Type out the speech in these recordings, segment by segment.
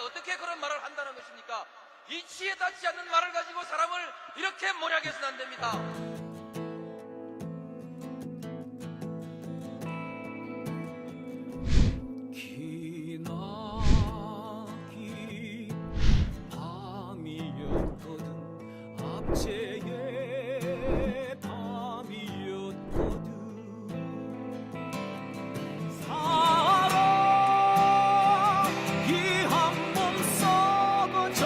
어떻게 그런 말을 한다는 것입니까? 이치에 닿지 않는 말을 가지고 사람을 이렇게 몰약해서는 안 됩니다. 기나긴 밤이었거든 압제의 밤이었거든 사랑이 한 몸 썩어져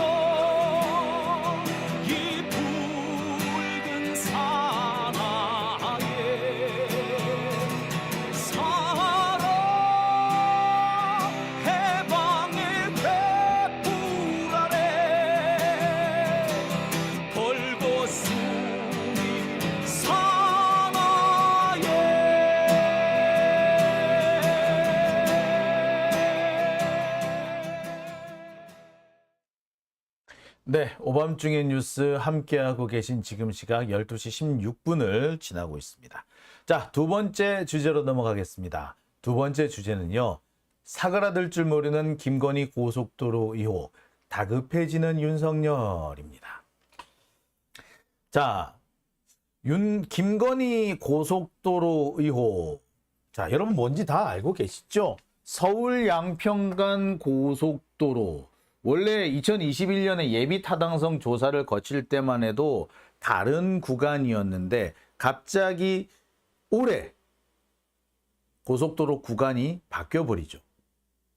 이 붉은 사나에 사랑 해방의 횃불 아래 벌거숭이 사나에 네, 오밤중의 뉴스 함께하고 계신 지금 시각 12시 16분을 지나고 있습니다. 자, 두 번째 주제로 넘어가겠습니다. 두 번째 주제는요. 사그라들 줄 모르는 김건희 고속도로 의혹, 다급해지는 윤석열입니다. 자, 김건희 고속도로 의혹. 자, 여러분 뭔지 다 알고 계시죠? 서울 양평간 고속도로. 원래 2021년에 예비 타당성 조사를 거칠 때만 해도 다른 구간이었는데 갑자기 올해 고속도로 구간이 바뀌어버리죠.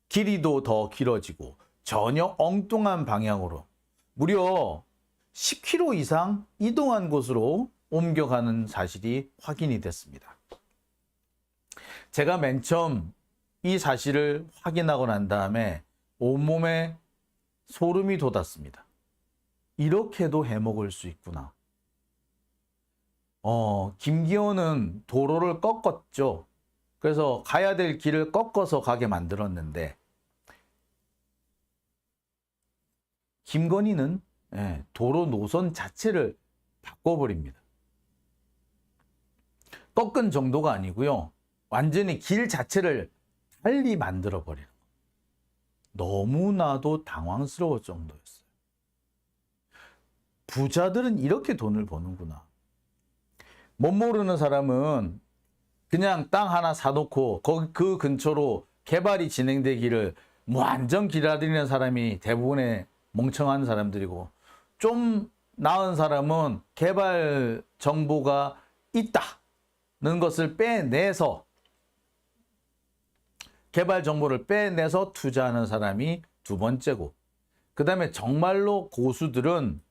길이도 더 길어지고 전혀 엉뚱한 방향으로 무려 10km 이상 이동한 곳으로 옮겨가는 사실이 확인이 됐습니다. 제가 맨 처음 이 사실을 확인하고 난 다음에 온몸에 소름이 돋았습니다. 이렇게도 해먹을 수 있구나. 김기현은 도로를 꺾었죠. 그래서 가야 될 길을 꺾어서 가게 만들었는데 김건희는 도로 노선 자체를 바꿔버립니다. 꺾은 정도가 아니고요. 완전히 길 자체를 달리 만들어버려요. 너무나도 당황스러울 정도였어요. 부자들은 이렇게 돈을 버는구나. 못 모르는 사람은 그냥 땅 하나 사놓고 그 근처로 개발이 진행되기를 완전 기다리는 사람이 대부분의 멍청한 사람들이고, 좀 나은 사람은 개발 정보가 있다는 것을 빼내서 개발 정보를 빼내서 투자하는 사람이 두 번째고, 그 다음에 정말로 고수들은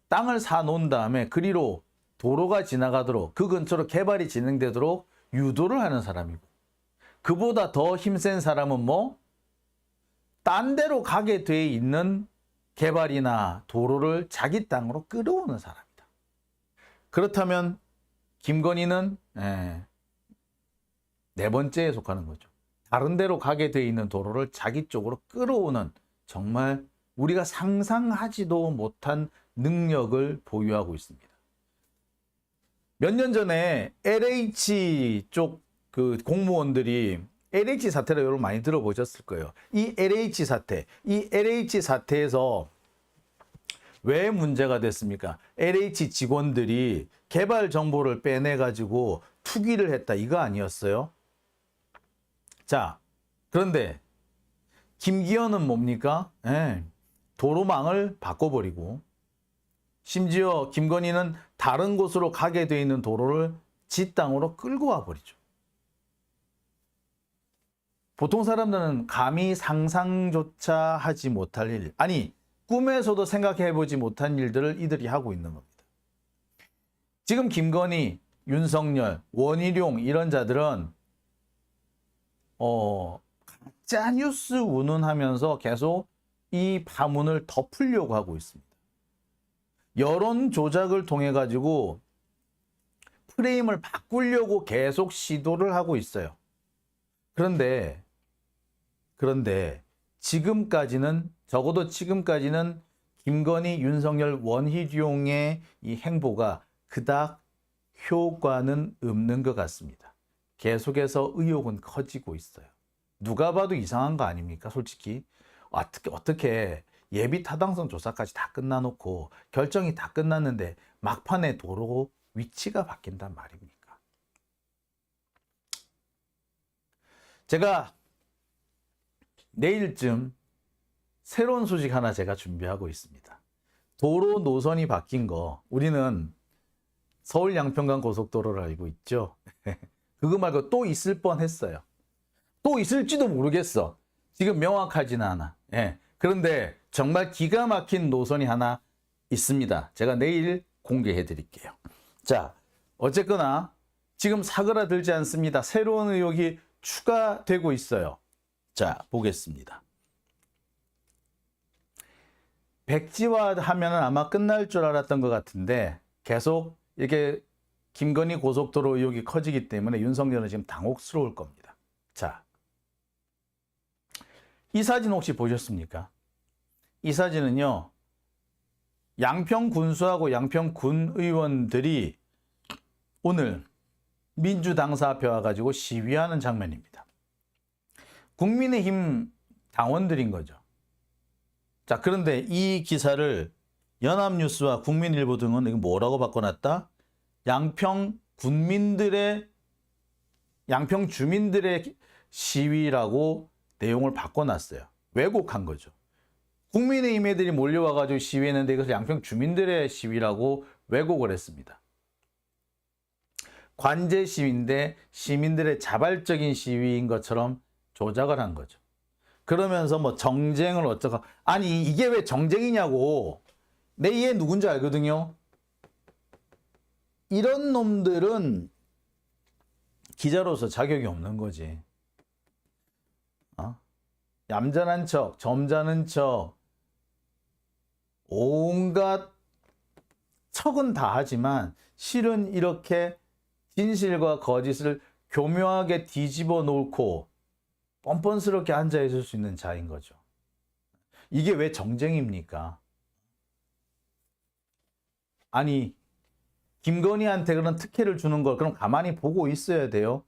땅을 사놓은 다음에 그리로 도로가 지나가도록 그 근처로 개발이 진행되도록 유도를 하는 사람이고, 그보다 더 힘센 사람은 뭐 딴 데로 가게 돼 있는 개발이나 도로를 자기 땅으로 끌어오는 사람이다. 그렇다면 김건희는 네 번째에 속하는 거죠. 다른 데로 가게 돼 있는 도로를 자기 쪽으로 끌어오는, 정말 우리가 상상하지도 못한 능력을 보유하고 있습니다. 몇 년 전에 LH 쪽 그 공무원들이 LH 사태를 여러분 많이 들어보셨을 거예요. 이 LH 사태에서 왜 문제가 됐습니까? LH 직원들이 개발 정보를 빼내가지고 투기를 했다, 이거 아니었어요? 자, 그런데 김기현은 뭡니까? 도로망을 바꿔버리고, 심지어 김건희는 다른 곳으로 가게 돼 있는 도로를 지 땅으로 끌고 와버리죠. 보통 사람들은 감히 상상조차 하지 못할 일, 아니 꿈에서도 생각해보지 못한 일들을 이들이 하고 있는 겁니다. 지금 김건희, 윤석열, 원희룡 이런 자들은 가짜뉴스 운운하면서 계속 이 파문을 덮으려고 하고 있습니다. 여론 조작을 통해 가지고 프레임을 바꾸려고 계속 시도를 하고 있어요. 그런데 지금까지는, 적어도 지금까지는 김건희, 윤석열, 원희룡의 이 행보가 그닥 효과는 없는 것 같습니다. 계속해서 의혹은 커지고 있어요. 누가 봐도 이상한 거 아닙니까? 솔직히 어떻게 예비 타당성 조사까지 다 끝나놓고 결정이 다 끝났는데 막판에 도로 위치가 바뀐단 말입니까? 제가 내일쯤 새로운 소식 하나 제가 준비하고 있습니다. 도로 노선이 바뀐 거, 우리는 서울 양평간 고속도로를 알고 있죠. 그거 말고 또 있을 뻔했어요. 또 있을지도 모르겠어. 지금 명확하지는 않아. 예. 그런데 정말 기가 막힌 노선이 하나 있습니다. 제가 내일 공개해 드릴게요. 자, 어쨌거나 지금 사그라들지 않습니다. 새로운 의혹이 추가되고 있어요. 자, 보겠습니다. 백지화 하면 아마 끝날 줄 알았던 것 같은데 계속 이렇게 김건희 고속도로 의혹이 커지기 때문에 윤석열은 지금 당혹스러울 겁니다. 자, 이 사진 혹시 보셨습니까? 이 사진은요, 양평 군수하고 양평 군 의원들이 오늘 민주당사 앞에 와가지고 시위하는 장면입니다. 국민의힘 당원들인 거죠. 자, 그런데 이 기사를 연합뉴스와 국민일보 등은 이거 뭐라고 바꿔놨다? 양평 주민들의 시위라고 내용을 바꿔놨어요. 왜곡한 거죠. 국민의힘 애들이 몰려와가지고 시위했는데 이것을 양평 주민들의 시위라고 왜곡을 했습니다. 관제 시위인데 시민들의 자발적인 시위인 것처럼 조작을 한 거죠. 그러면서 뭐 정쟁을 어쩌고, 아니 이게 왜 정쟁이냐고. 내 얘 누군지 알거든요. 이런 놈들은 기자로서 자격이 없는 거지. 얌전한 척, 점잖은 척, 온갖 척은 다 하지만 실은 이렇게 진실과 거짓을 교묘하게 뒤집어 놓고 뻔뻔스럽게 앉아 있을 수 있는 자인 거죠. 이게 왜 정쟁입니까? 아니, 김건희한테 그런 특혜를 주는 걸 그럼 가만히 보고 있어야 돼요.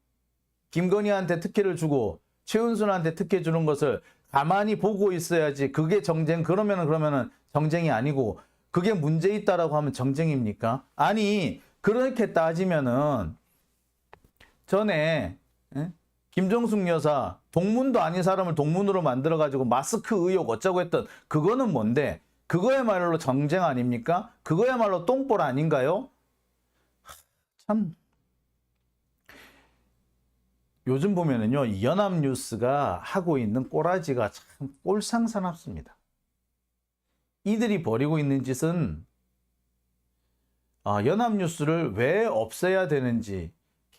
김건희한테 특혜를 주고 최은순한테 특혜 주는 것을 가만히 보고 있어야지. 그게 정쟁, 그러면은 정쟁이 아니고, 그게 문제 있다라고 하면 정쟁입니까? 아니, 그렇게 따지면은 전에 김정숙 여사 동문도 아닌 사람을 동문으로 만들어가지고 마스크 의혹 어쩌고 했던 그거는 뭔데? 그거야말로 정쟁 아닙니까? 그거야말로 똥볼 아닌가요? 참, 요즘 보면은요, 이 연합뉴스가 하고 있는 꼬라지가 참 꼴상사납습니다. 이들이 벌이고 있는 짓은 연합뉴스를 왜 없애야 되는지,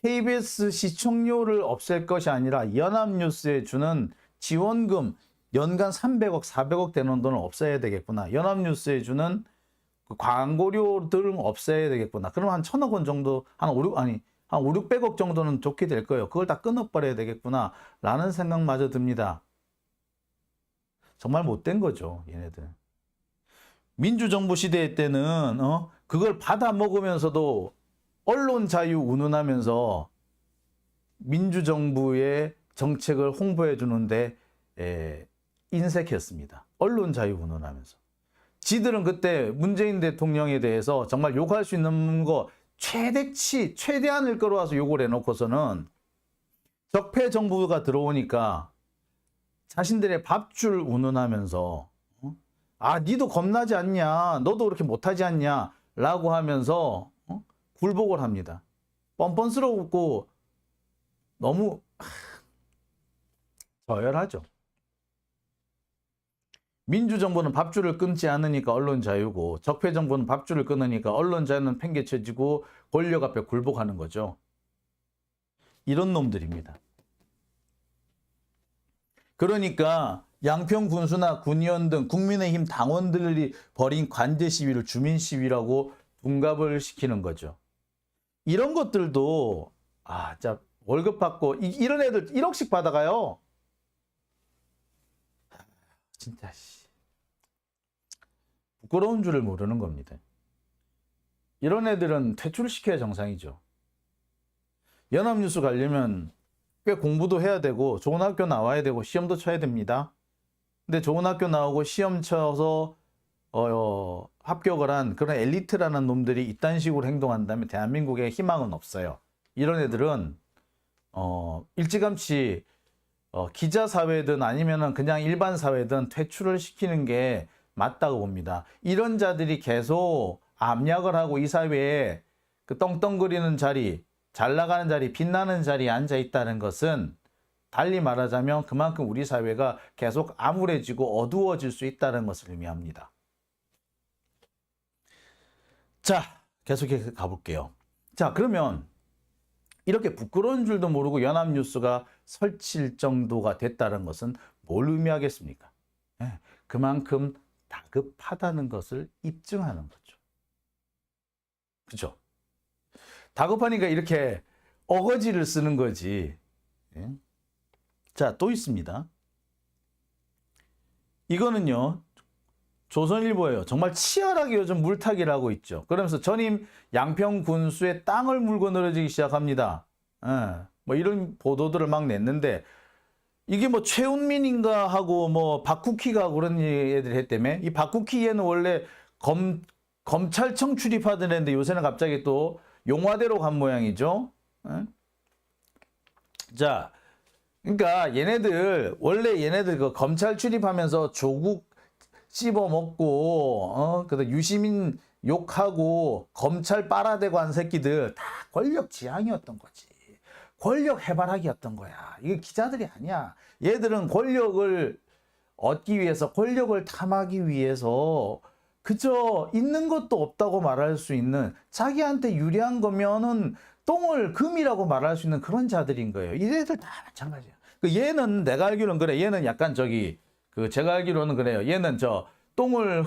KBS 시청료를 없앨 것이 아니라 연합뉴스에 주는 지원금 연간 300억, 400억 되는 돈을 없애야 되겠구나. 연합뉴스에 주는 그 광고료 등을 없애야 되겠구나. 그럼 한 1,000억 원 정도, 한 5, 600억 정도는 좋게 될 거예요. 그걸 다 끊어버려야 되겠구나 라는 생각마저 듭니다. 정말 못된 거죠, 얘네들. 민주정부 시대 때는 그걸 받아 먹으면서도 언론 자유 운운하면서 민주정부의 정책을 홍보해 주는데 인색했습니다. 언론 자유 운운하면서. 지들은 그때 문재인 대통령에 대해서 정말 욕할 수 있는 거 최대한을 끌어와서 욕을 해놓고서는 적폐 정부가 들어오니까 자신들의 밥줄 운운하면서 니도 겁나지 않냐, 너도 그렇게 못하지 않냐 라고 하면서 굴복을 합니다. 뻔뻔스럽고 너무 저열하죠. 민주정부는 밥줄을 끊지 않으니까 언론 자유고, 적폐정부는 밥줄을 끊으니까 언론 자유는 팽개쳐지고 권력 앞에 굴복하는 거죠. 이런 놈들입니다. 그러니까 양평 군수나 군의원 등 국민의힘 당원들이 벌인 관제 시위를 주민 시위라고 둔갑을 시키는 거죠. 이런 것들도 진짜 월급 받고 이런 애들 1억씩 받아가요. 진짜 부끄러운 줄을 모르는 겁니다. 이런 애들은 퇴출시켜야 정상이죠. 연합뉴스 가려면 꽤 공부도 해야 되고 좋은 학교 나와야 되고 시험도 쳐야 됩니다. 근데 좋은 학교 나오고 시험 쳐서 합격을 한 그런 엘리트라는 놈들이 이딴 식으로 행동한다면 대한민국에 희망은 없어요. 이런 애들은 일찌감치 기자 사회든 아니면은 그냥 일반 사회든 퇴출을 시키는 게 맞다고 봅니다. 이런 자들이 계속 압력을 하고 이 사회에 그 떵떵거리는 자리, 잘 나가는 자리, 빛나는 자리에 앉아 있다는 것은 달리 말하자면 그만큼 우리 사회가 계속 암울해지고 어두워질 수 있다는 것을 의미합니다. 자, 계속해서 가볼게요. 자, 그러면 이렇게 부끄러운 줄도 모르고 연합뉴스가 설칠 정도가 됐다는 것은 뭘 의미하겠습니까? 그만큼 다급하다는 것을 입증하는 거죠. 그죠? 다급하니까 이렇게 어거지를 쓰는 거지. 자, 또 있습니다. 이거는요, 조선일보예요. 정말 치열하게 요즘 물타기를 하고 있죠. 그러면서 전임 양평 군수의 땅을 물고 늘어지기 시작합니다. 뭐 이런 보도들을 막 냈는데, 이게 뭐 최운민인가 하고 뭐 박국희가 그런 애들이 했다며. 이 박국희 얘는 원래 검찰청 출입하던 애인데 요새는 갑자기 또 용화대로 간 모양이죠. 자, 그러니까 얘네들 원래 얘네들 그 검찰 출입하면서 조국 씹어먹고 그다음 유시민 욕하고 검찰 빨아대고 한 새끼들 다 권력 지향이었던 거지. 권력 해바라기였던 거야. 이게 기자들이 아니야. 얘들은 권력을 얻기 위해서, 권력을 탐하기 위해서 그저 있는 것도 없다고 말할 수 있는, 자기한테 유리한 거면은 똥을 금이라고 말할 수 있는 그런 자들인 거예요. 이래들 다 마찬가지야. 얘는 내가 알기로는 그래. 얘는 약간 제가 알기로는 그래요. 얘는 똥을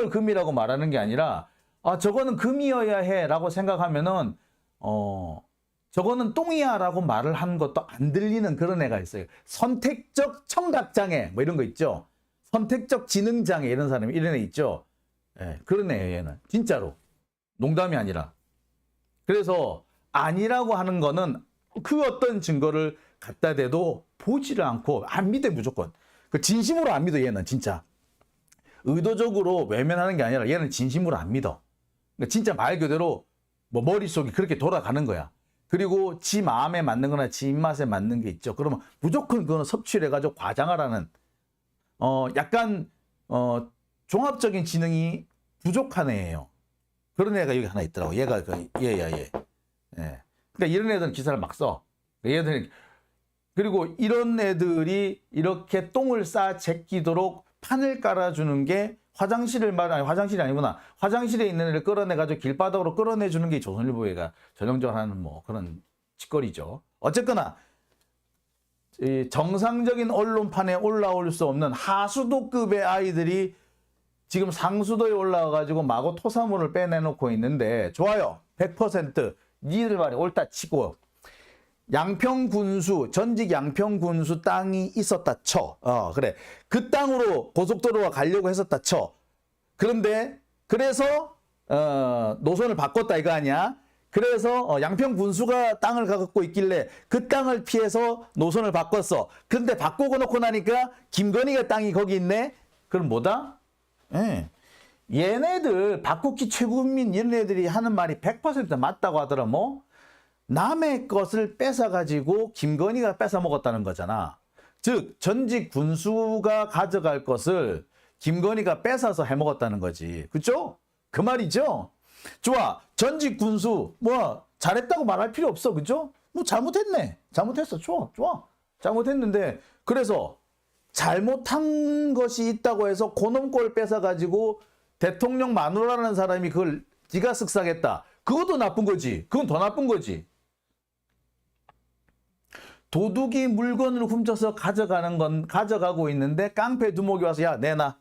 금이라고 말하는 게 아니라, 저거는 금이어야 해라고 생각하면은 저거는 똥이야 라고 말을 한 것도 안 들리는 그런 애가 있어요. 선택적 청각장애 뭐 이런 거 있죠. 선택적 지능장애 이런 사람이 이런 애 있죠. 그런 애예요. 얘는 진짜로 농담이 아니라. 그래서 아니라고 하는 거는 그 어떤 증거를 갖다 대도 보지를 않고 안 믿어. 무조건 그 진심으로 안 믿어. 얘는 진짜 의도적으로 외면하는 게 아니라 얘는 진심으로 안 믿어. 그러니까 진짜 말 그대로 뭐 머릿속이 그렇게 돌아가는 거야. 그리고 지 마음에 맞는 거나 지 입맛에 맞는 게 있죠. 그러면 무조건 그거는 섭취를 해가지고 과장하라는 약간 종합적인 지능이 부족한 애예요. 그런 애가 여기 하나 있더라고. 얘가 얘야 얘. 그러니까 이런 애들은 기사를 막 써. 얘들 그리고 이런 애들이 이렇게 똥을 싸 제끼도록 판을 깔아주는 게 화장실이 아니구나. 화장실에 있는 애를 끌어내가지고 길바닥으로 끌어내주는 게 조선일보가 전형적으로 하는 뭐 그런 짓거리죠. 어쨌거나 이 정상적인 언론판에 올라올 수 없는 하수도급의 아이들이 지금 상수도에 올라와가지고 마구 토사물을 빼내놓고 있는데, 좋아요. 100% 니들 말이 옳다 치고, 양평군수, 전직 양평군수 땅이 있었다 쳐. 그래. 그 땅으로 고속도로가 가려고 했었다 쳐. 그런데, 그래서, 노선을 바꿨다 이거 아니야? 그래서, 양평군수가 땅을 갖고 있길래 그 땅을 피해서 노선을 바꿨어. 그런데 바꾸고 놓고 나니까 김건희가 땅이 거기 있네? 그럼 뭐다? 얘네들, 박국희, 최국민 이런 애들이 하는 말이 100% 맞다고 하더라 뭐? 남의 것을 뺏어가지고 김건희가 뺏어먹었다는 거잖아. 즉 전직 군수가 가져갈 것을 김건희가 뺏어서 해먹었다는 거지. 그죠? 그 말이죠? 좋아. 전직 군수 뭐 잘했다고 말할 필요 없어. 그죠? 뭐 잘못했네. 잘못했어. 좋아. 잘못했는데 그래서 잘못한 것이 있다고 해서 그놈 꼴 뺏어가지고 대통령 마누라라는 사람이 그걸 지가 쓱싹했다. 그것도 나쁜 거지. 그건 더 나쁜 거지. 도둑이 물건을 훔쳐서 가져가고 있는데 깡패 두목이 와서 야 내놔.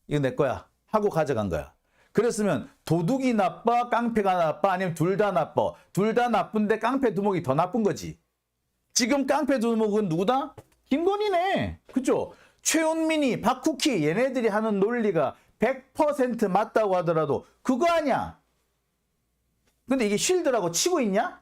이거 내 거야. 하고 가져간 거야. 그랬으면 도둑이 나빠, 깡패가 나빠, 아니면 둘 다 나빠. 둘 다 나쁜데 깡패 두목이 더 나쁜 거지. 지금 깡패 두목은 누구다? 김건희네. 그죠? 최운민이, 박국희 얘네들이 하는 논리가 100% 맞다고 하더라도 그거 아니야. 근데 이게 쉴드라고 치고 있냐?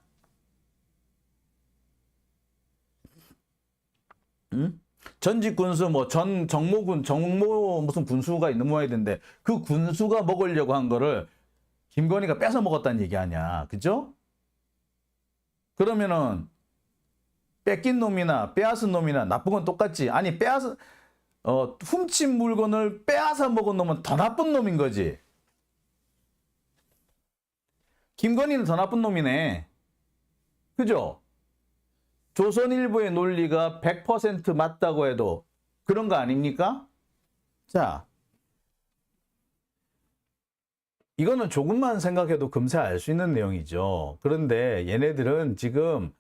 응? 전직 군수 뭐 정모 무슨 군수가 있는 모양이던데 그 군수가 먹으려고 한 거를 김건희가 뺏어 먹었다는 얘기 아니야. 그죠? 그러면은 뺏긴 놈이나 빼앗은 놈이나 나쁜 건 똑같지. 아니 훔친 물건을 빼앗아 먹은 놈은 더 나쁜 놈인 거지. 김건희는 더 나쁜 놈이네. 그죠? 조선일보의 논리가 100% 맞다고 해도 그런 거 아닙니까? 자, 이거는 조금만 생각해도 금세 알 수 있는 내용이죠. 그런데 얘네들은 지금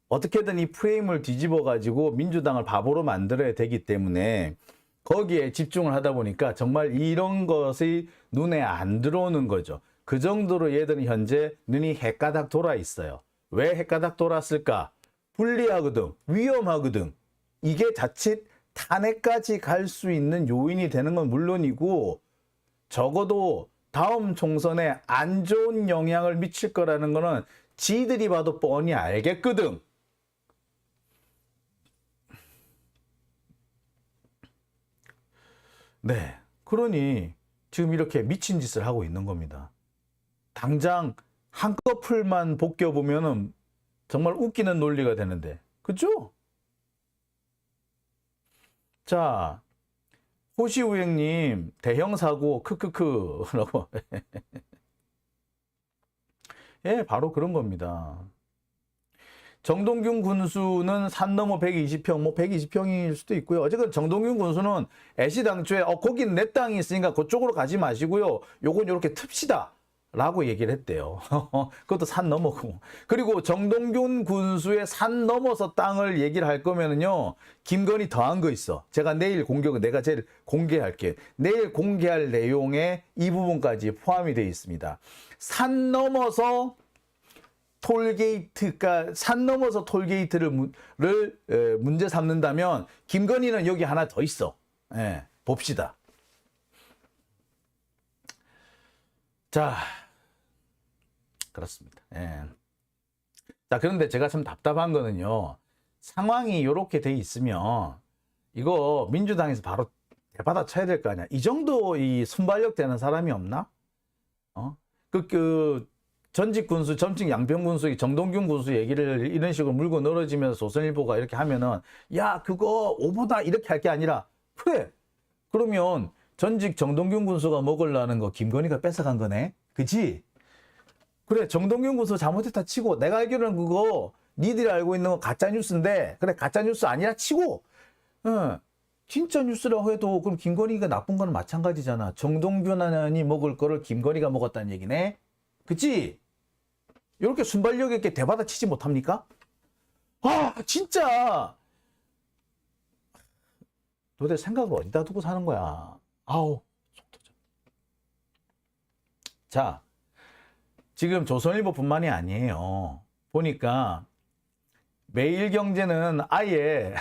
어떻게든 이 프레임을 뒤집어 가지고 민주당을 바보로 만들어야 되기 때문에 거기에 집중을 하다 보니까 정말 이런 것이 눈에 안 들어오는 거죠. 그 정도로 얘들은 현재 눈이 헷가닥 돌아 있어요. 왜 헷가닥 돌았을까? 불리하거든, 위험하거든. 이게 자칫 탄핵까지 갈 수 있는 요인이 되는 건 물론이고 적어도 다음 총선에 안 좋은 영향을 미칠 거라는 거는 지들이 봐도 뻔히 알겠거든. 네, 그러니 지금 이렇게 미친 짓을 하고 있는 겁니다. 당장 한꺼풀만 벗겨보면은 정말 웃기는 논리가 되는데, 그죠? 자, 호시우행님 대형 사고 크크크라고. 예, 바로 그런 겁니다. 정동균 군수는 산 넘어 120평, 뭐 120평일 수도 있고요. 어쨌든 정동균 군수는 애시당초에 거긴 내 땅이 있으니까 그쪽으로 가지 마시고요. 요건 이렇게 틉시다 라고 얘기를 했대요. 그것도 산 넘어고. 그리고 정동균 군수의 산 넘어서 땅을 얘기를 할 거면은요, 김건희 더한 거 있어. 제가 내일 내가 제일 공개할게. 내일 공개할 내용에 이 부분까지 포함이 되어 있습니다. 산 넘어서 톨게이트를 문제 삼는다면 김건희는 여기 하나 더 있어. 예, 봅시다. 자, 그렇습니다. 예. 자, 그런데 제가 참 답답한 거는요, 상황이 이렇게 돼 있으면 이거 민주당에서 바로 대받아 쳐야 될 거 아니야. 이 정도 이 순발력 되는 사람이 없나? 전직 군수, 전직 양평 군수, 정동균 군수 얘기를 이런 식으로 물고 늘어지면서 조선일보가 이렇게 하면은, 야, 그거 오보다 이렇게 할 게 아니라, 그래. 그러면 전직 정동균 군수가 먹으려는 거 김건희가 뺏어간 거네? 그치? 그래, 정동균 군수 잘못했다 치고, 내가 알기로는 그거 니들이 알고 있는 거 가짜 뉴스인데, 그래, 가짜 뉴스 아니라 치고, 진짜 뉴스라고 해도 그럼 김건희가 나쁜 거는 마찬가지잖아. 정동균이 먹을 거를 김건희가 먹었다는 얘기네? 그치? 이렇게 순발력 있게 대받아 치지 못합니까? 아, 진짜! 도대체 생각을 어디다 두고 사는 거야? 아우, 속 터져. 자, 지금 조선일보뿐만이 아니에요. 보니까 매일경제는 아예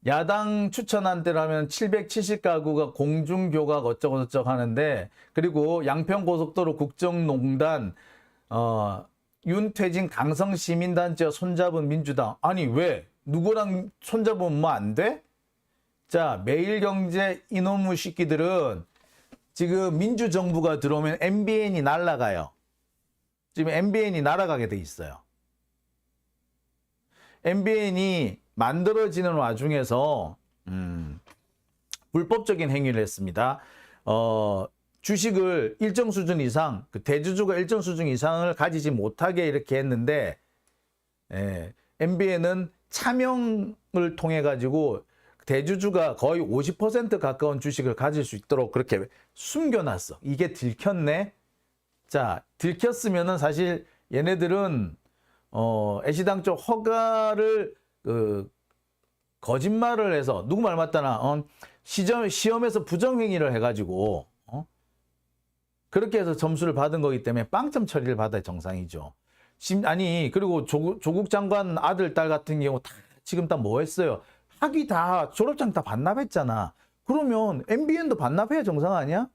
야당 추천한 대로 하면 770가구가 공중교각 어쩌고저쩌고 하는데, 그리고 양평고속도로 국정농단, 윤퇴진 강성시민단체와 손잡은 민주당. 아니, 왜? 누구랑 손잡으면 뭐 안 돼? 자, 매일경제 이놈의 새끼들은 지금 민주정부가 들어오면 MBN이 날아가요. 지금 MBN이 날아가게 돼 있어요. MBN이 만들어지는 와중에서 불법적인 행위를 했습니다. 주식을 일정 수준 이상, 대주주가 일정 수준 이상을 가지지 못하게 이렇게 했는데, MBN은 차명을 통해 가지고 대주주가 거의 50% 가까운 주식을 가질 수 있도록 그렇게 숨겨놨어. 이게 들켰네. 자, 들켰으면은 사실 얘네들은 애시당초 허가를 거짓말을 해서, 누구 말 맞다나 시험에서 부정행위를 해가지고 그렇게 해서 점수를 받은 거기 때문에 빵점 처리를 받아야 정상이죠. 아니, 그리고 조국 장관 아들 딸 같은 경우 다 지금 다 뭐 했어요? 학위 다 졸업장 다 반납했잖아. 그러면 MBN도 반납해야 정상 아니야?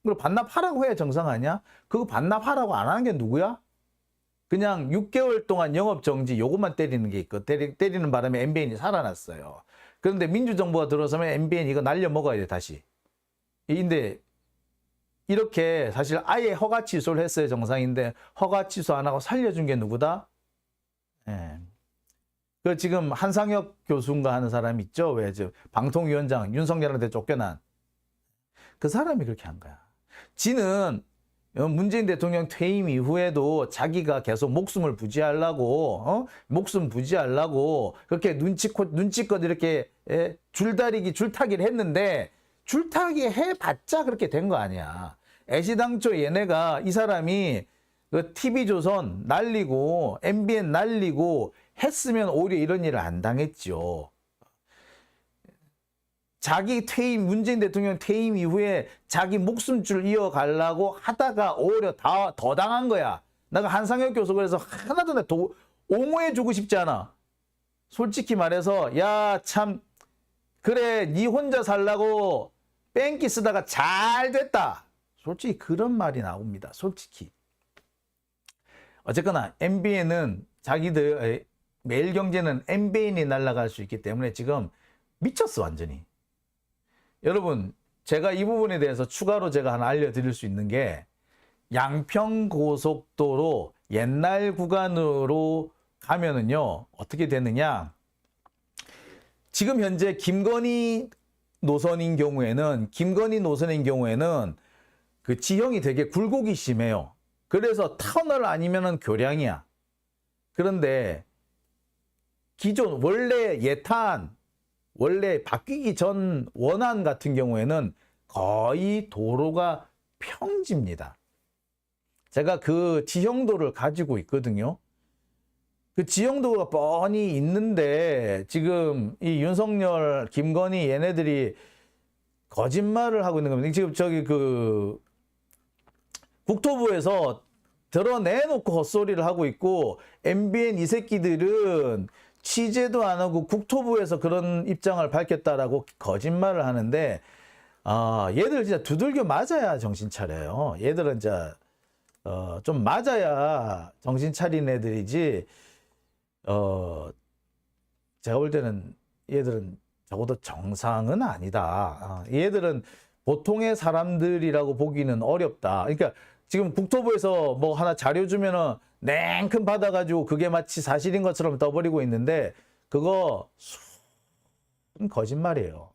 그리고 반납하라고 해야 정상 아니야? 그거 반납하라고 안 하는 게 누구야? 그냥 6개월 동안 영업정지 요것만 때리는 게 있고, 때리는 바람에 MBN이 살아났어요. 그런데 민주정부가 들어서면 MBN 이거 날려 먹어야 돼, 다시. 근데 이렇게 사실 아예 허가 취소를 했어요, 정상인데 허가 취소 안 하고 살려준 게 누구다? 예. 그 지금 한상혁 교수인가 하는 사람 있죠? 왜 저 방통위원장 윤석열한테 쫓겨난 그 사람이 그렇게 한 거야. 지는 문재인 대통령 퇴임 이후에도 자기가 계속 목숨을 부지하려고, 목숨 부지하려고 그렇게 눈치껏 이렇게 줄타기를 했는데 줄타기 해봤자 그렇게 된 거 아니야. 애시당초 얘네가 이 사람이 그 TV조선 날리고 MBN 날리고 했으면 오히려 이런 일을 안 당했죠. 자기 퇴임, 문재인 대통령 퇴임 이후에 자기 목숨줄 이어가려고 하다가 오히려 더 당한 거야. 내가 한상혁 교수 그래서 하나도 옹호해주고 싶지 않아. 솔직히 말해서 야 참 그래 니 혼자 살라고 뺑기 쓰다가 잘 됐다. 솔직히 그런 말이 나옵니다. 솔직히. 어쨌거나 MBN은 자기들 매일경제는 MBN이 날아갈 수 있기 때문에 지금 미쳤어 완전히. 여러분 제가 이 부분에 대해서 추가로 제가 하나 알려드릴 수 있는 게 양평고속도로 옛날 구간으로 가면은요 어떻게 되느냐. 지금 현재 김건희 노선인 경우에는 그 지형이 되게 굴곡이 심해요. 그래서 터널 아니면은 교량이야. 그런데 기존 원래 원래 바뀌기 전 원안 같은 경우에는 거의 도로가 평지입니다. 제가 그 지형도를 가지고 있거든요. 그 지형도가 뻔히 있는데 지금 이 윤석열, 김건희 얘네들이 거짓말을 하고 있는 겁니다. 지금 저기 그 국토부에서 드러내놓고 헛소리를 하고 있고 MBN 이 새끼들은 취재도 안 하고 국토부에서 그런 입장을 밝혔다라고 거짓말을 하는데 얘들 진짜 두들겨 맞아야 정신 차려요. 얘들은 진짜 좀 맞아야 정신 차린 애들이지. 제가 볼 때는 얘들은 적어도 정상은 아니다. 얘들은 보통의 사람들이라고 보기는 어렵다. 그러니까 지금 국토부에서 뭐 하나 자료 주면은 냉큼 받아가지고 그게 마치 사실인 것처럼 떠버리고 있는데 그거 거짓말이에요.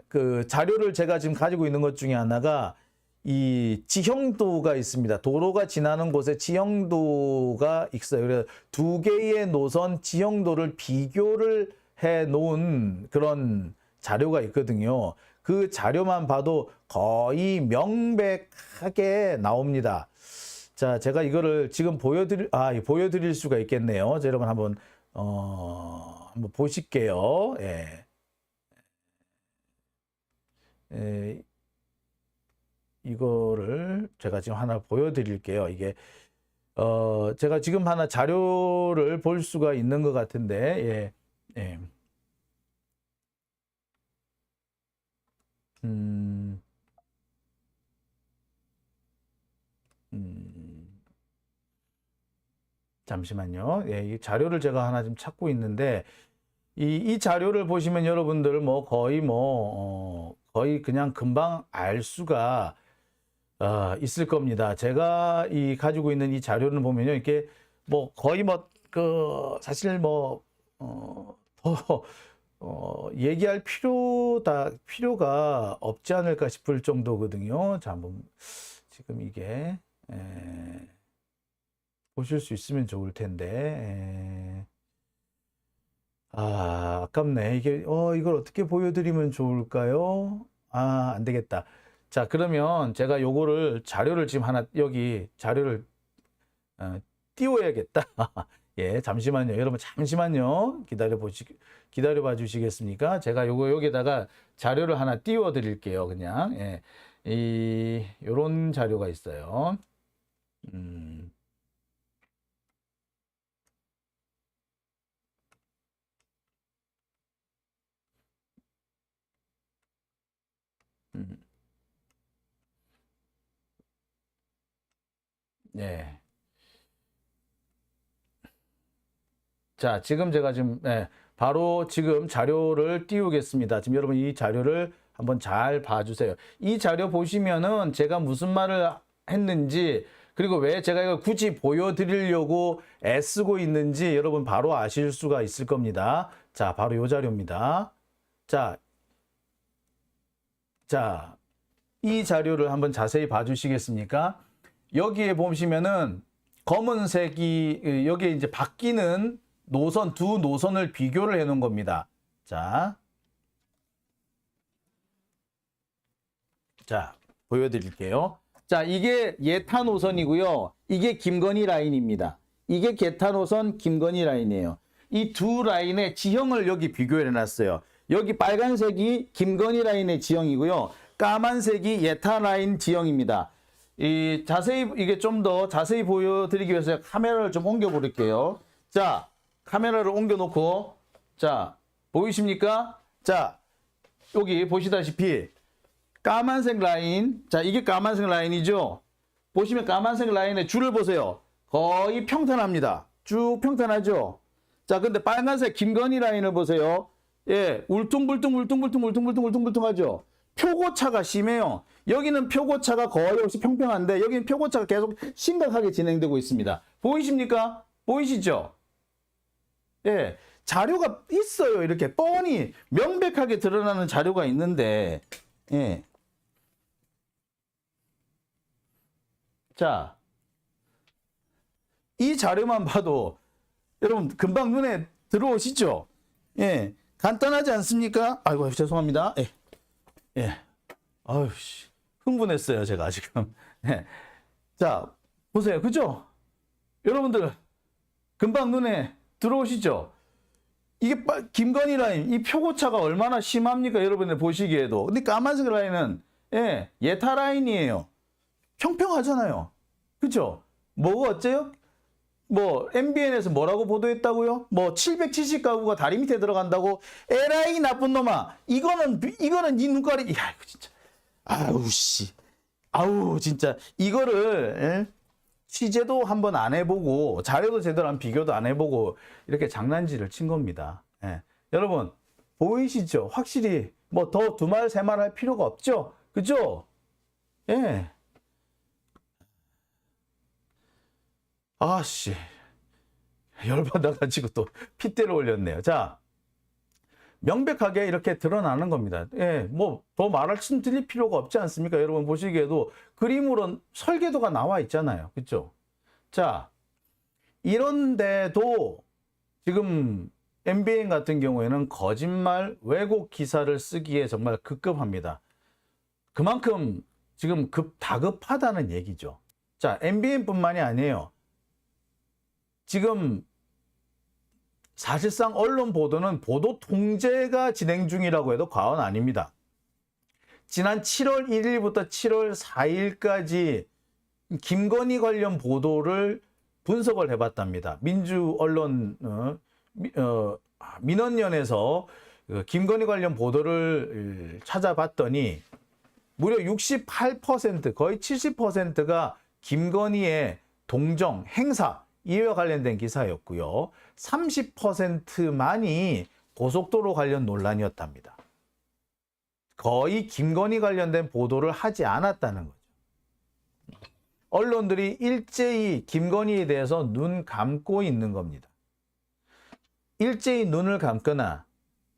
그 자료를 제가 지금 가지고 있는 것 중에 하나가 이 지형도가 있습니다. 도로가 지나는 곳에 지형도가 있어요. 그래서 두 개의 노선 지형도를 비교를 해 놓은 그런 자료가 있거든요. 그 자료만 봐도 거의 명백하게 나옵니다. 자, 제가 이거를 지금 보여드릴 수가 있겠네요. 자, 여러분 한번 보실게요. 이거를 제가 지금 하나 보여드릴게요. 이게 제가 지금 하나 자료를 볼 수가 있는 것 같은데, 잠시만요. 이 자료를 제가 하나 좀 찾고 있는데, 이 자료를 보시면 여러분들 거의 그냥 금방 알 수가 있을 겁니다. 제가 가지고 있는 이 자료를 보면요. 이렇게 거의 사실 더 얘기할 필요가 없지 않을까 싶을 정도거든요. 자, 한번 지금 이게 보실 수 있으면 좋을 텐데. 아깝네. 이게 이걸 어떻게 보여드리면 좋을까요? 안 되겠다. 자, 그러면 제가 요거를 자료를 지금 하나 여기 자료를 띄워야겠다. 예, 잠시만요. 여러분 잠시만요. 기다려 봐 주시겠습니까? 제가 여기다가 자료를 하나 띄워 드릴게요. 그냥. 요런 자료가 있어요. 자, 지금 제가 지금 바로 지금 자료를 띄우겠습니다. 지금 여러분 이 자료를 한번 잘 봐주세요. 이 자료 보시면은 제가 무슨 말을 했는지, 그리고 왜 제가 이걸 굳이 보여드리려고 애쓰고 있는지 여러분 바로 아실 수가 있을 겁니다. 자, 바로 이 자료입니다. 자, 이 자료를 한번 자세히 봐주시겠습니까? 여기에 보시면은 검은색이, 여기에 이제 바뀌는 노선, 두 노선을 비교를 해 놓은 겁니다. 자, 보여드릴게요. 자, 이게 예타 노선이고요. 이게 김건희 라인입니다. 이게 게타 노선, 김건희 라인이에요. 이 두 라인의 지형을 여기 비교해 놨어요. 여기 빨간색이 김건희 라인의 지형이고요. 까만색이 예타 라인 지형입니다. 자세히, 이게 좀 더 자세히 보여드리기 위해서 카메라를 좀 옮겨 볼게요. 자, 카메라를 옮겨 놓고, 자, 보이십니까? 자, 여기 보시다시피 까만색 라인, 자, 이게 까만색 라인이죠? 보시면 까만색 라인의 줄을 보세요. 거의 평탄합니다. 쭉 평탄하죠? 자, 근데 빨간색 김건희 라인을 보세요. 예, 울퉁불퉁하죠? 표고차가 심해요. 여기는 표고차가 거의 없이 평평한데, 여기는 표고차가 계속 심각하게 진행되고 있습니다. 보이십니까? 보이시죠? 예, 자료가 있어요. 이렇게 뻔히 명백하게 드러나는 자료가 있는데, 예. 자, 이 자료만 봐도 여러분 금방 눈에 들어오시죠? 예, 간단하지 않습니까? 아이고, 죄송합니다. 예, 예, 아유, 흥분했어요, 제가 지금. 예. 자, 보세요, 그죠? 여러분들 금방 눈에 들어오시죠? 이게 김건희 라인, 이 표고차가 얼마나 심합니까? 여러분들 보시기에도. 근데 까만색 라인은, 예, 예타 라인이에요. 평평하잖아요. 그죠? 뭐가 어째요? 뭐 MBN에서 뭐라고 보도했다고요? 뭐 770가구가 다리 밑에 들어간다고? 에라이 나쁜 놈아. 이거는 네 눈깔이. 야, 이거 진짜. 아우 진짜 이거를, 예? 취재도 한번 안 해보고 자료도 제대로 한 비교도 안 해보고 이렇게 장난질을 친 겁니다. 예. 여러분 보이시죠? 확실히 뭐 더 두 말 세 말 할 필요가 없죠? 그죠? 예. 아씨, 열받아가지고 또 핏대를 올렸네요. 자, 명백하게 이렇게 드러나는 겁니다. 예, 뭐 더 말씀드릴 필요가 없지 않습니까? 여러분 보시기에도 그림으로 설계도가 나와 있잖아요. 그렇죠? 자, 이런데도 지금 MBN 같은 경우에는 거짓말, 왜곡 기사를 쓰기에 정말 급급합니다. 그만큼 지금 다급하다는 얘기죠. 자, MBN뿐만이 아니에요. 지금 사실상 언론 보도는 보도 통제가 진행 중이라고 해도 과언 아닙니다. 지난 7월 1일부터 7월 4일까지 김건희 관련 보도를 분석을 해봤답니다. 민주언론 민원연에서 김건희 관련 보도를 찾아봤더니 무려 68%, 거의 70%가 김건희의 동정, 행사, 이와 관련된 기사였고요. 30%만이 고속도로 관련 논란이었답니다. 거의 김건희 관련된 보도를 하지 않았다는 거죠. 언론들이 일제히 김건희에 대해서 눈 감고 있는 겁니다. 일제히 눈을 감거나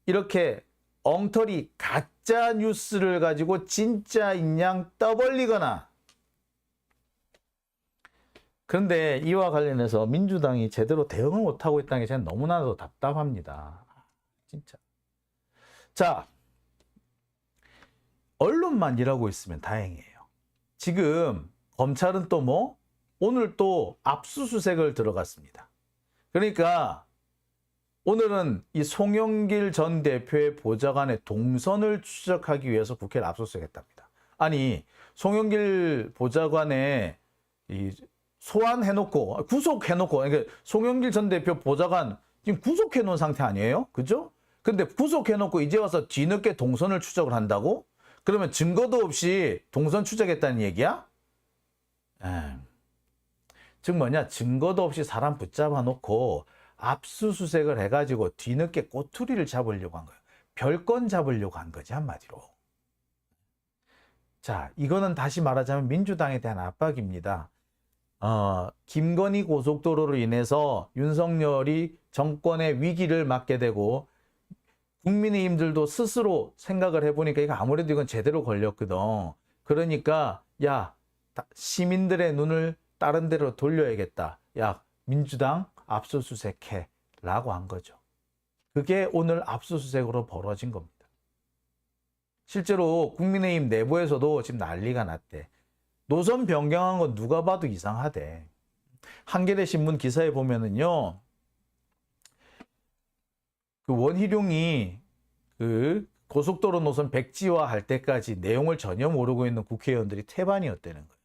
이렇게 엉터리 가짜 뉴스를 가지고 진짜인 양 떠벌리거나. 그런데 이와 관련해서 민주당이 제대로 대응을 못하고 있다는 게 저는 너무나도 답답합니다. 진짜. 자, 언론만 일하고 있으면 다행이에요. 지금 검찰은 또 뭐? 오늘 또 압수수색을 들어갔습니다. 그러니까 오늘은 이 송영길 전 대표의 보좌관의 동선을 추적하기 위해서 국회를 압수수색했답니다. 아니, 송영길 보좌관의 이 소환해놓고 구속해놓고, 그러니까 송영길 전 대표 보좌관 지금 구속해놓은 상태 아니에요? 그죠? 근데 구속해놓고 이제 와서 뒤늦게 동선을 추적을 한다고? 그러면 증거도 없이 동선 추적했다는 얘기야? 즉 뭐냐, 증거도 없이 사람 붙잡아 놓고 압수수색을 해가지고 뒤늦게 꼬투리를 잡으려고 한 거예요. 별건 잡으려고 한 거지, 한마디로. 자, 이거는 다시 말하자면 민주당에 대한 압박입니다. 김건희 고속도로로 인해서 윤석열이 정권의 위기를 맞게 되고 국민의힘들도 스스로 생각을 해보니까 이거 아무래도 이건 제대로 걸렸거든. 그러니까 야, 시민들의 눈을 다른 데로 돌려야겠다. 야, 민주당 압수수색해 라고 한 거죠. 그게 오늘 압수수색으로 벌어진 겁니다. 실제로 국민의힘 내부에서도 지금 난리가 났대. 노선 변경한 건 누가 봐도 이상하대. 한겨레 신문 기사에 보면은요, 그 원희룡이 그 고속도로 노선 백지화 할 때까지 내용을 전혀 모르고 있는 국회의원들이 태반이었다는 거예요.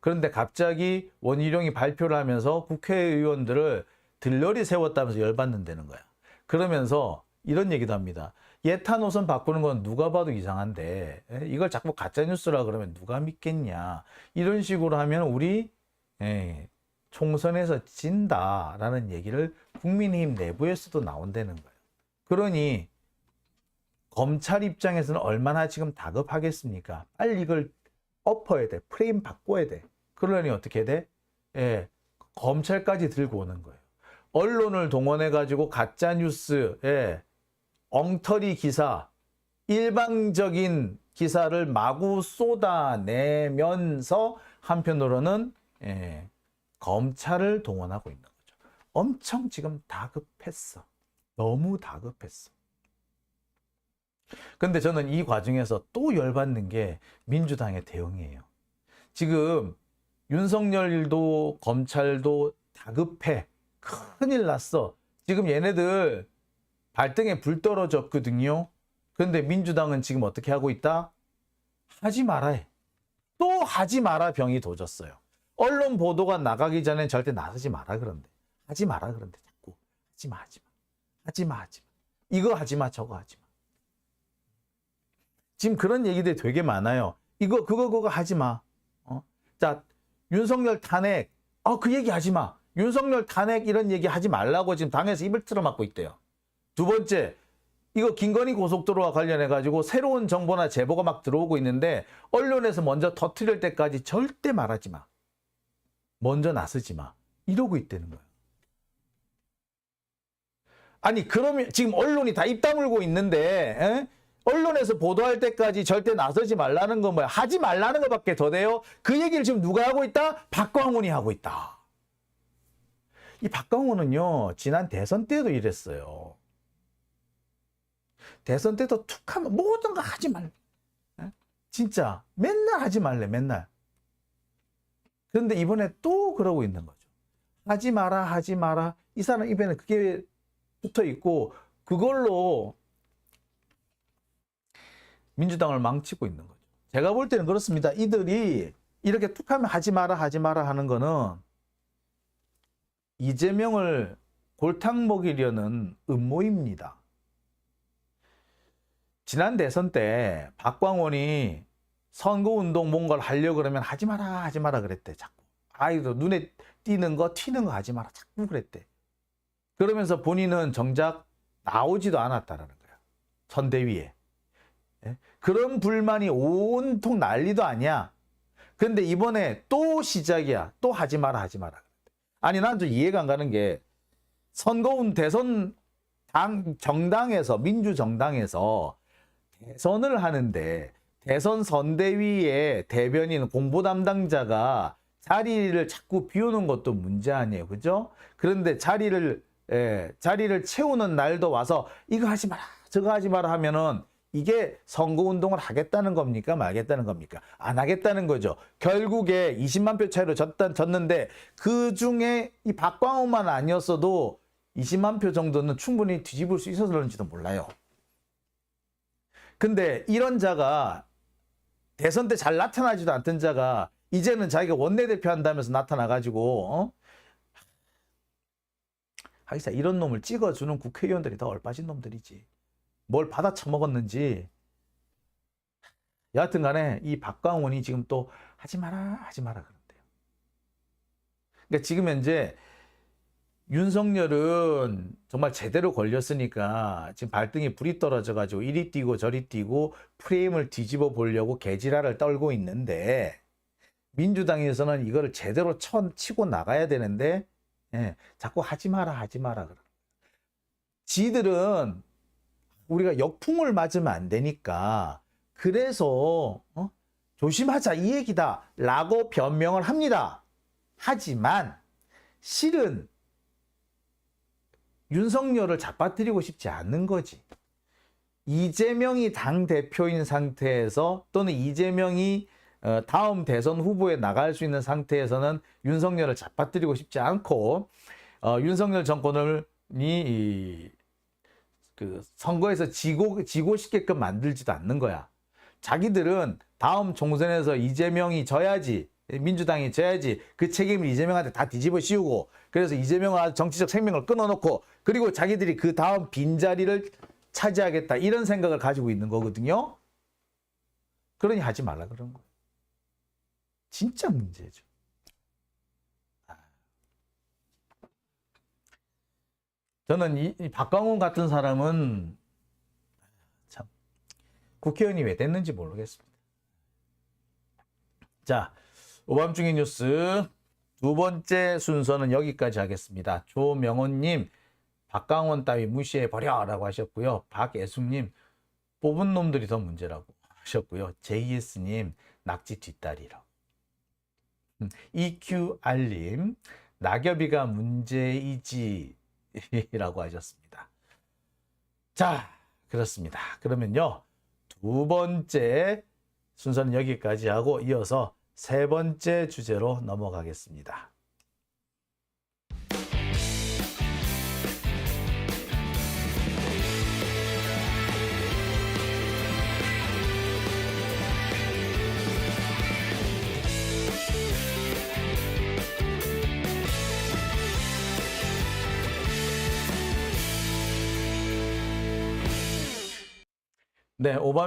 그런데 갑자기 원희룡이 발표를 하면서 국회의원들을 들러리 세웠다면서 열받는다는 거야. 그러면서 이런 얘기도 합니다. 예타 노선 바꾸는 건 누가 봐도 이상한데 이걸 자꾸 가짜뉴스라 그러면 누가 믿겠냐. 이런 식으로 하면 우리 총선에서 진다라는 얘기를 국민의힘 내부에서도 나온다는 거예요. 그러니 검찰 입장에서는 얼마나 지금 다급하겠습니까? 빨리 이걸 엎어야 돼. 프레임 바꿔야 돼. 그러니 어떻게 돼? 검찰까지 들고 오는 거예요. 언론을 동원해가지고 가짜뉴스, 엉터리 기사, 일방적인 기사를 마구 쏟아내면서 한편으로는 검찰을 동원하고 있는 거죠. 엄청 지금 다급했어. 너무 다급했어. 근데 저는 이 과정에서 또 열받는 게 민주당의 대응이에요. 지금 윤석열도 검찰도 다급해. 큰일 났어. 지금 얘네들 발등에 불 떨어졌거든요. 그런데 민주당은 지금 어떻게 하고 있다? 하지 마라 해. 또 하지 마라 병이 도졌어요. 언론 보도가 나가기 전엔 절대 나서지 마라 그런데. 하지 마라 그런데 자꾸. 하지 마, 하지 마. 하지 마, 하지 마. 이거 하지 마, 저거 하지 마. 지금 그런 얘기들이 되게 많아요. 그거 하지 마. 자, 윤석열 탄핵. 그 얘기 하지 마. 윤석열 탄핵 이런 얘기 하지 말라고 지금 당에서 입을 틀어막고 있대요. 두 번째, 이거 김건희 고속도로와 관련해가지고 새로운 정보나 제보가 막 들어오고 있는데 언론에서 먼저 터뜨릴 때까지 절대 말하지 마. 먼저 나서지 마. 이러고 있다는 거예요. 아니, 그러면 지금 언론이 다 입 다물고 있는데, 언론에서 보도할 때까지 절대 나서지 말라는 건 뭐야? 하지 말라는 것밖에 더 돼요? 그 얘기를 지금 누가 하고 있다? 박광훈이 하고 있다. 이 박광훈은요, 지난 대선 때도 이랬어요. 대선 때도 툭 하면 모든 거 하지 말래. 진짜 맨날 하지 말래, 맨날. 그런데 이번에 또 그러고 있는 거죠. 하지 마라, 하지 마라. 이 사람 입에는 그게 붙어 있고 그걸로 민주당을 망치고 있는 거죠. 제가 볼 때는 그렇습니다. 이들이 이렇게 툭 하면 하지 마라, 하지 마라 하는 거는 이재명을 골탕 먹이려는 음모입니다. 지난 대선 때 박광원이 선거운동 뭔가를 하려고 그러면 하지 마라, 하지 마라 그랬대, 자꾸. 아이도 눈에 띄는 거, 튀는 거 하지 마라, 자꾸 그랬대. 그러면서 본인은 정작 나오지도 않았다라는 거야. 선대위에. 그런 불만이 온통 난리도 아니야. 근데 이번에 또 시작이야. 또 하지 마라, 하지 마라. 아니, 난 좀 이해가 안 가는 게 대선 정당에서, 민주정당에서 대선을 하는데 대선 선대위의 대변인 공보 담당자가 자리를 자꾸 비우는 것도 문제 아니에요. 그죠? 그런데 자리를 채우는 날도 와서 이거 하지 마라, 저거 하지 마라 하면은 이게 선거운동을 하겠다는 겁니까? 말겠다는 겁니까? 안 하겠다는 거죠. 결국에 20만 표 차이로 졌는데 그 중에 이 박광호만 아니었어도 20만 표 정도는 충분히 뒤집을 수 있어서 그런지도 몰라요. 근데 이런 자가 대선 때 잘 나타나지도 않던 자가 이제는 자기가 원내대표 한다면서 나타나가지고 하기사 이런 놈을 찍어주는 국회의원들이 더 얼빠진 놈들이지. 뭘 받아 처먹었는지. 여하튼 간에 이 박광훈이 지금 또 하지 마라, 하지 마라 그런대요. 그러니까 지금 현재 윤석열은 정말 제대로 걸렸으니까 지금 발등에 불이 떨어져가지고 이리 뛰고 저리 뛰고 프레임을 뒤집어 보려고 개지랄을 떨고 있는데, 민주당에서는 이거를 제대로 치고 나가야 되는데, 예, 자꾸 하지 마라 그러. 지들은 우리가 역풍을 맞으면 안 되니까 그래서 조심하자 이 얘기다 라고 변명을 합니다. 하지만 실은 윤석열을 잡아뜨리고 싶지 않는 거지. 이재명이 당대표인 상태에서, 또는 이재명이 다음 대선 후보에 나갈 수 있는 상태에서는 윤석열을 잡아뜨리고 싶지 않고, 윤석열 정권을 그 선거에서 지고 싶게끔 만들지도 않는 거야. 자기들은 다음 총선에서 이재명이 져야지, 민주당이 져야지, 그 책임을 이재명한테 다 뒤집어 씌우고, 그래서 이재명은 아주 정치적 생명을 끊어놓고, 그리고 자기들이 그 다음 빈자리를 차지하겠다, 이런 생각을 가지고 있는 거거든요. 그러니 하지 말라 그런 거예요. 진짜 문제죠. 저는 이 박광훈 같은 사람은 참 국회의원이 왜 됐는지 모르겠습니다. 자, 오밤중의 뉴스 두 번째 순서는 여기까지 하겠습니다. 조명호님, 박광훈 따위 무시해버려 라고 하셨고요. 박예숙님, 뽑은 놈들이 더 문제라고 하셨고요. JS님, 낙지 뒷다리라고. EQR님, 낙엽이가 문제이지 라고 하셨습니다. 자, 그렇습니다. 그러면요, 두 번째 순서는 여기까지 하고 이어서 세 번째 주제로 넘어가겠습니다. 네, 오밤